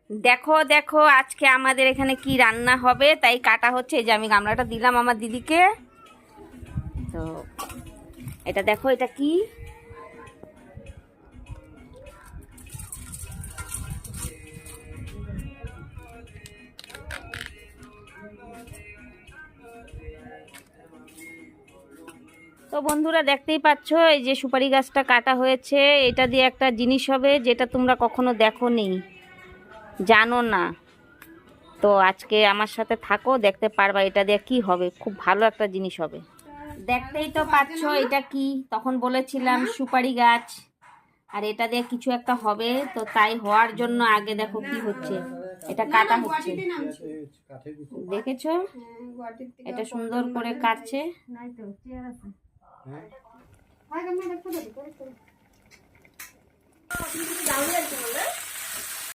দেখো দেখো আজকে আমাদের এখানে কি রান্না হবে, তাই কাটা হচ্ছে। এই যে আমি গামলাটা দিলাম আমার দিদিকে। তো এটা দেখো, এটা কি, তো বন্ধুরা দেখতেই পাচ্ছ এই যে সুপারি গাছটা কাটা হয়েছে। এটা দিয়ে একটা জিনিস হবে যেটা তোমরা কখনো দেখোনি, জানো না। তো আজকে আমার সাথে থাকো, দেখতে পারবা এটা দিয়ে কি হবে। খুব ভালো একটা জিনিস হবে। দেখতেই তো পাচ্ছ এটা কি, তখন বলেছিলাম সুপারি গাছ। আর এটা দিয়ে কিছু একটা হবে, তো তাই হওয়ার জন্য আগে দেখো কি হচ্ছে, এটা কাটা হচ্ছে। দেখেছো এটা সুন্দর করে কাটছে।